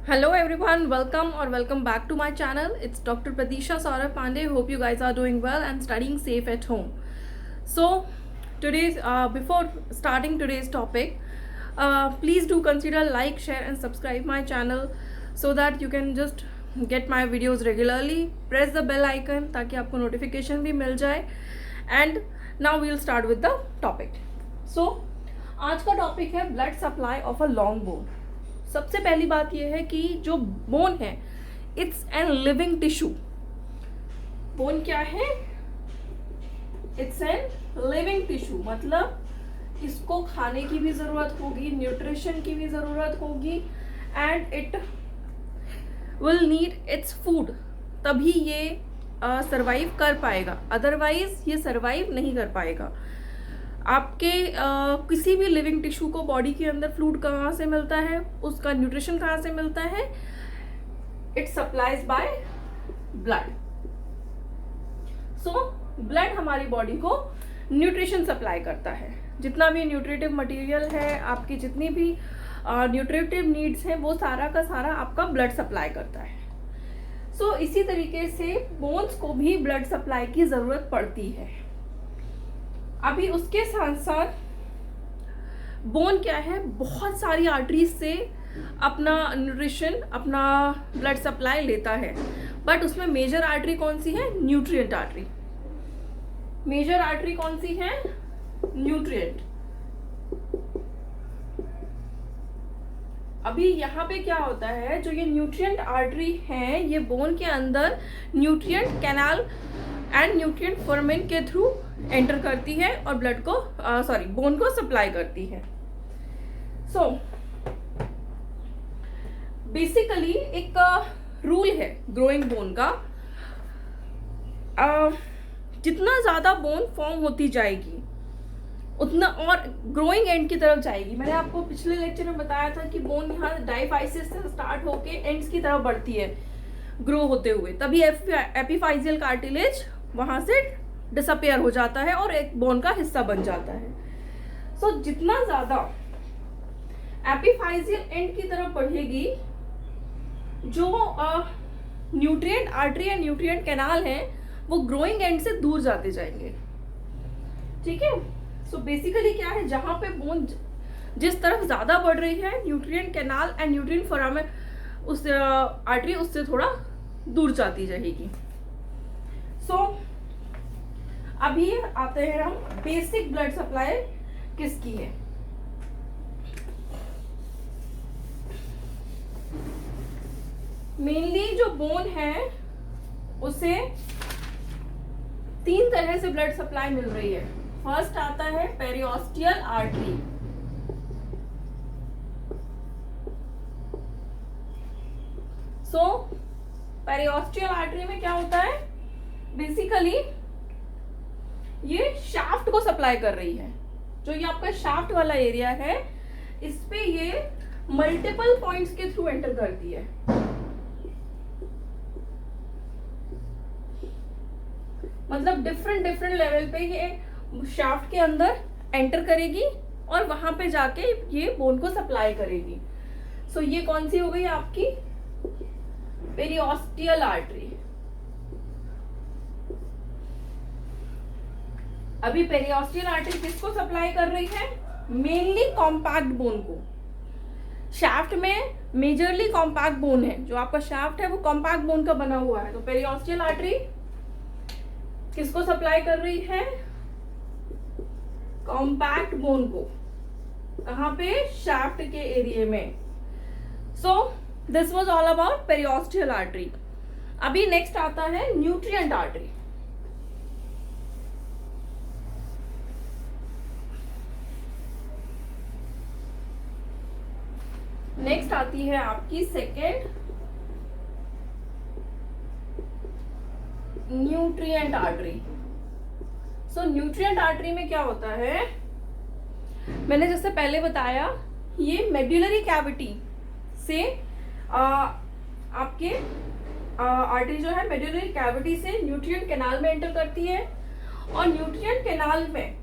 Hello everyone, welcome or welcome back to my channel. It's Dr. Pratisha Saurabh Pandey. Hope you guys are doing well and studying safe at home. So today's before starting today's topic, please do consider like, share and subscribe my channel so that you can just get my videos regularly. Press the bell icon ताकि आपको notification भी मिल जाए. And now we'll start with the topic. So आज का topic है blood supply of a long bone. सबसे पहली बात यह है कि जो बोन है it's an living tissue. Bone क्या है? इट्स एन लिविंग टिश्यू, मतलब इसको खाने की भी जरूरत होगी, न्यूट्रिशन की भी जरूरत होगी and it will need its food, तभी ये सरवाइव कर पाएगा, अदरवाइज ये सरवाइव नहीं कर पाएगा. आपके किसी भी लिविंग टिश्यू को बॉडी के अंदर फ्लूइड कहाँ से मिलता है, उसका न्यूट्रिशन कहाँ से मिलता है? It supplies by blood. So blood हमारी बॉडी को न्यूट्रिशन सप्लाई करता है. जितना भी न्यूट्रिटिव मटेरियल है, आपकी जितनी भी न्यूट्रिटिव नीड्स हैं, वो सारा का सारा आपका ब्लड सप्लाई करता है. सो इसी तरीके से बोन्स को भी ब्लड सप्लाई की जरूरत पड़ती है. अभी उसके साथ साथ बोन क्या है, बहुत सारी आर्टरीज से अपना न्यूट्रिशन, अपना ब्लड सप्लाई लेता है. बट उसमें मेजर आर्टरी कौन सी है? Nutrient artery. मेजर आर्टरी कौन सी है? न्यूट्रिएंट. अभी यहाँ पे क्या होता है, जो ये न्यूट्रिएंट आर्टरी है, ये बोन के अंदर nutrient canal and nutrient foramen के थ्रू एंटर करती है और ब्लड को बोन को सप्लाई करती है. सो बेसिकली एक रूल है ग्रोइंग बोन का, जितना ज्यादा बोन फॉर्म होती जाएगी उतना और ग्रोइंग एंड की तरफ जाएगी. मैंने आपको पिछले लेक्चर में बताया था कि बोन यहाँ डाइफाइसिस से स्टार्ट होके एंड्स की तरफ बढ़ती है ग्रो होते हुए, तभी एपिफाइजियल कार्टिलेज वहां से डिसअपियर हो जाता है और एक बोन का हिस्सा बन जाता है. सो जितना ज्यादा एपिफाइजियल एंड की तरफ बढ़ेगी, जो nutrient artery and nutrient canal है वो ग्रोइंग एंड से दूर जाते जाएंगे. ठीक है. सो बेसिकली क्या है, जहां पे बोन जिस तरफ ज्यादा बढ़ रही है, nutrient canal and nutrient foramen उस आर्टरी उससे थोड़ा दूर जाती जाएगी. सो अभी आते हैं हम बेसिक ब्लड सप्लाई किसकी है. मेनली जो बोन है उसे 3 तरह से ब्लड सप्लाई मिल रही है. फर्स्ट आता है पेरियोस्टियल आर्टरी. सो पेरियोस्टियल आर्टरी में क्या होता है, बेसिकली ये शाफ्ट को सप्लाई कर रही है. जो ये आपका शाफ्ट वाला एरिया है, इस पे ये मल्टीपल पॉइंट्स के थ्रू एंटर करती है. मतलब डिफरेंट डिफरेंट लेवल पे ये शाफ्ट के अंदर एंटर करेगी और वहां पे जाके ये बोन को सप्लाई करेगी. सो ये कौन सी हो गई आपकी? Periosteal artery. अभी पेरियोस्टियल आर्टरी किसको सप्लाई कर रही है? मेनली कॉम्पैक्ट बोन को. शाफ्ट में मेजरली कॉम्पैक्ट बोन है, जो आपका शाफ्ट है वो कॉम्पैक्ट बोन का बना हुआ है. तो पेरियोस्टियल आर्टरी किसको सप्लाई कर रही है? कॉम्पैक्ट बोन को. कहां पे? शाफ्ट के एरिया में. सो this was all about periosteal artery. अभी नेक्स्ट आता है न्यूट्रिएंट आर्टरी. नेक्स्ट आती है आपकी सेकेंड न्यूट्रिएंट आर्टरी. सो न्यूट्रिएंट आर्टरी में क्या होता है, मैंने जैसे पहले बताया, ये मेड्युलरी कैविटी से आपके आर्टरी जो है मेड्युलरी कैविटी से न्यूट्रिएंट कैनाल में एंटर करती है और न्यूट्रिएंट कैनाल में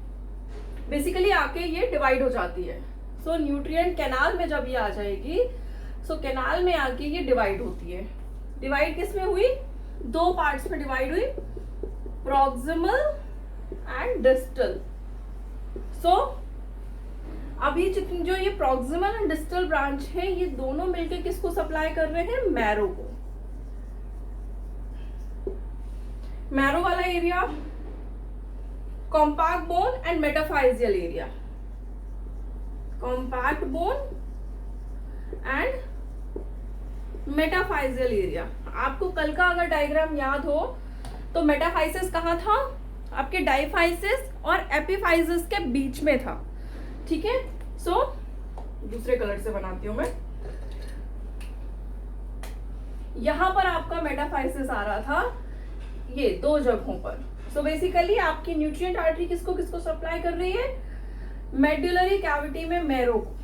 बेसिकली आके ये डिवाइड हो जाती है. सो न्यूट्रिएंट कैनाल में जब ये आ जाएगी सो कैनाल में आके ये डिवाइड होती है। डिवाइड किस में हुई? दो पार्ट्स में डिवाइड हुई, प्रॉक्सिमल एंड डिस्टल। सो अभी जितनी जो ये प्रॉक्सिमल एंड डिस्टल ब्रांच है, ये दोनों मिलकर किसको सप्लाई कर रहे हैं? मैरो को। मैरो वाला area, compact bone and metaphyseal area, compact bone and metaphyseal area. आपको कल का अगर डायग्राम याद हो तो मेटाफाइसिस कहाँ था? आपके डाइफाइसिस और एपिफाइसिस के बीच में था। ठीक है, सो दूसरे कलर से बनाती हूं मैं। यहां पर आपका मेटाफाइसिस आ रहा था, ये दो जगहों पर। सो बेसिकली आपकी न्यूट्रिएंट आर्टरी किसको किसको सप्लाई कर रही है? मेडुलरी कैविटी में मैरो को,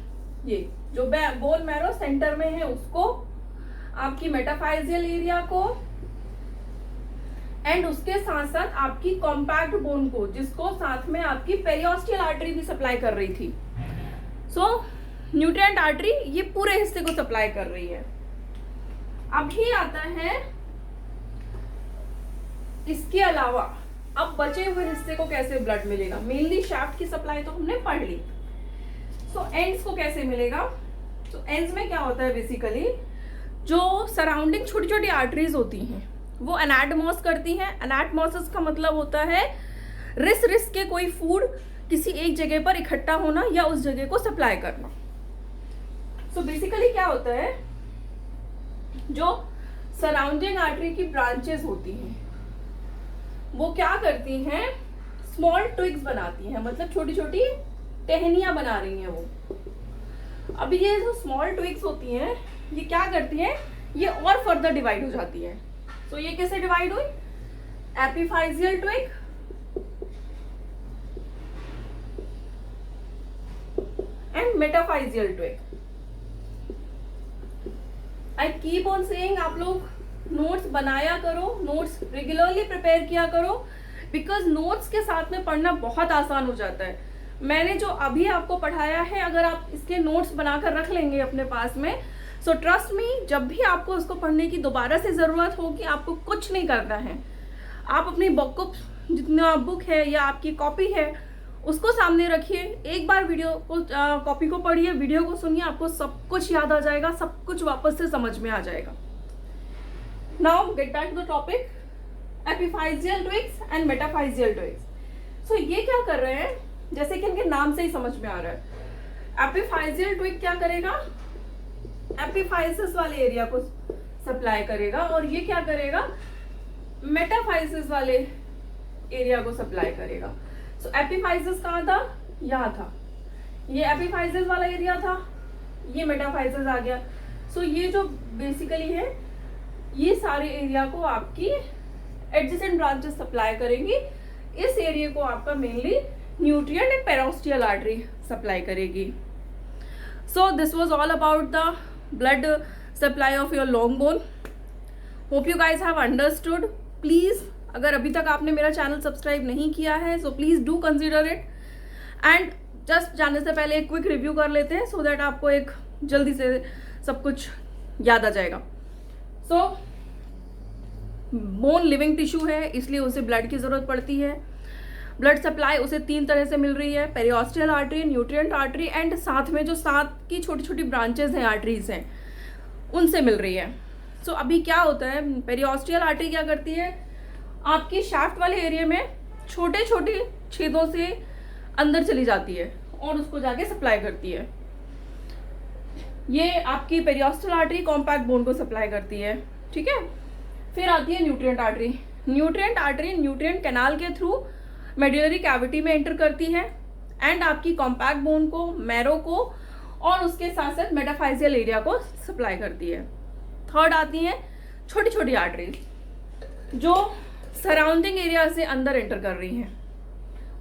ये जो बोन मैरो सेंटर में है उसको, आपकी मेटाफाइजियल एरिया को, एंड उसके साथ साथ आपकी कॉम्पैक्ट बोन को, जिसको साथ में आपकी पेरियोस्टियल आर्टरी भी सप्लाई कर रही थी। सो न्यूट्रिएंट आर्टरी ये पूरे हिस्से को सप्लाई कर रही है। अभी आता है इसके अलावा अब बचे हुए हिस्से को कैसे ब्लड मिलेगा? मेनली शाफ्ट की सप्लाई तो हमने पढ़ ली। सो एंड्स को कैसे मिलेगा? तो एंड्स में क्या होता है? बेसिकली जो सराउंडिंग छोटी छोटी आर्टरीज होती हैं वो एनाटमॉस करती हैं। एनाटमॉसिस का मतलब होता है रिस के कोई फूड किसी एक जगह पर इकट्ठा होना या उस जगह को सप्लाई करना। सो बेसिकली क्या होता है, जो सराउंडिंग आर्टरी की ब्रांचेस होती हैं वो क्या करती हैं? स्मॉल ट्विग्स बनाती हैं, मतलब छोटी छोटी टहनियां बना रही हैं वो। अभी ये जो स्मॉल ट्विग्स होती हैं ये क्या करती हैं? ये और फर्दर डिवाइड हो जाती है। तो ये कैसे डिवाइड हुई? Epiphyseal twig and metaphyseal twig. I keep on saying, आप लोग नोट्स बनाया करो, नोट्स रेगुलरली प्रिपेयर किया करो, बिकॉज नोट्स के साथ में पढ़ना बहुत आसान हो जाता है। मैंने जो अभी आपको पढ़ाया है, अगर आप इसके नोट्स बनाकर रख लेंगे अपने पास में, सो ट्रस्ट मी, जब भी आपको उसको पढ़ने की दोबारा से ज़रूरत होगी, आपको कुछ नहीं करना है। आप अपनी बुक, जितना बुक है या आपकी कॉपी है, उसको सामने रखिए, एक बार वीडियो को कॉपी को पढ़िए, वीडियो को सुनिए, आपको सब कुछ याद आ जाएगा, सब कुछ वापस से समझ में आ जाएगा। Now get back to the topic, epiphyseal twigs and metaphyseal twigs. So ये क्या कर रहे हैं? जैसे कि इनके नाम से ही समझ में आ रहा है, एपिफाइजियल ट्विग क्या करेगा? एपिफाइसिस वाले एरिया को सप्लाई करेगा, और ये क्या करेगा? मेटाफाइसिस वाले एरिया को सप्लाई करेगा। सो एपिफाइसिस कहाँ था? यहाँ था, ये एपिफाइसिस वाला एरिया था, ये मेटाफाइसिस आ गया। सो ये जो बेसिकली है, ये सारे एरिया को आपकी एडजेसेंट ब्रांचेस सप्लाई करेंगी। इस एरिया को आपका mainly nutrient and periosteal artery supply करेगी। So this was all about the blood supply of your long bone. Hope you guys have understood. Please, अगर अभी तक आपने मेरा चैनल सब्सक्राइब नहीं किया है, so please do consider it. And just जाने से पहले एक क्विक रिव्यू कर लेते हैं, so that आपको एक जल्दी से सब कुछ याद आ जाएगा। So बोन लिविंग टिश्यू है, इसलिए उसे ब्लड की जरूरत पड़ती है। ब्लड सप्लाई उसे तीन तरह से मिल रही है, periosteal artery, nutrient artery, and साथ में जो 7 की छोटी छोटी ब्रांचेस हैं, आर्टरीज हैं, उनसे मिल रही है। सो अभी क्या होता है, पेरियोस्टियल आर्टरी क्या करती है? आपकी शाफ्ट वाले एरिया में छोटे छोटे छेदों से अंदर चली जाती है और उसको जाके सप्लाई करती है। ये आपकी पेरियोस्टियल आर्टरी कॉम्पैक्ट बोन को सप्लाई करती है। ठीक है, फिर आती है nutrient artery. Nutrient artery nutrient canal के थ्रू मेडुलरी कैविटी में एंटर करती है एंड आपकी कॉम्पैक्ट बोन को, मैरो को और उसके साथ साथ मेटाफाइजियल एरिया को सप्लाई करती है। थर्ड आती हैं छोटी छोटी आर्टरीज जो सराउंडिंग एरिया से अंदर एंटर कर रही हैं।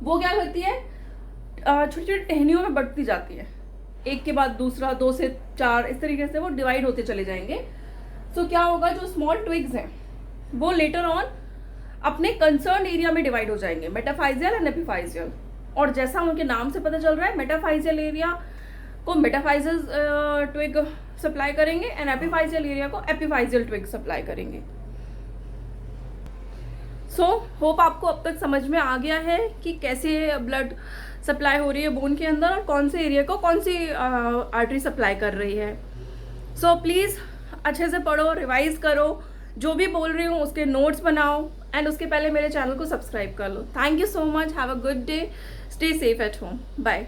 वो क्या करती है? छोटी छोटी टहनियों में बढ़ती जाती है, एक के बाद दूसरा, 2 से 4, इस तरीके से वो डिवाइड होते चले जाएंगे। तो क्या होगा, जो स्मॉल ट्विग्स हैं वो लेटर ऑन अपने कंसर्न एरिया में डिवाइड हो जाएंगे, मेटाफाइजियल एंड एपिफाइजियल। और जैसा उनके नाम से पता चल रहा है, मेटाफाइजियल एरिया को मेटाफाइजियल ट्विग सप्लाई करेंगे एंड एपिफाइजियल एरिया को एपिफाइजियल ट्विग सप्लाई करेंगे। सो होप आपको अब तक समझ में आ गया है कि कैसे ब्लड सप्लाई हो रही है बोन के अंदर और कौन से एरिया को कौन सी आर्टरी सप्लाई कर रही है। सो प्लीज़ अच्छे से पढ़ो, रिवाइज करो, जो भी बोल रही हूँ उसके नोट्स बनाओ एंड उसके पहले मेरे चैनल को सब्सक्राइब कर लो। Thank you so much, have a good day, stay safe at home, bye.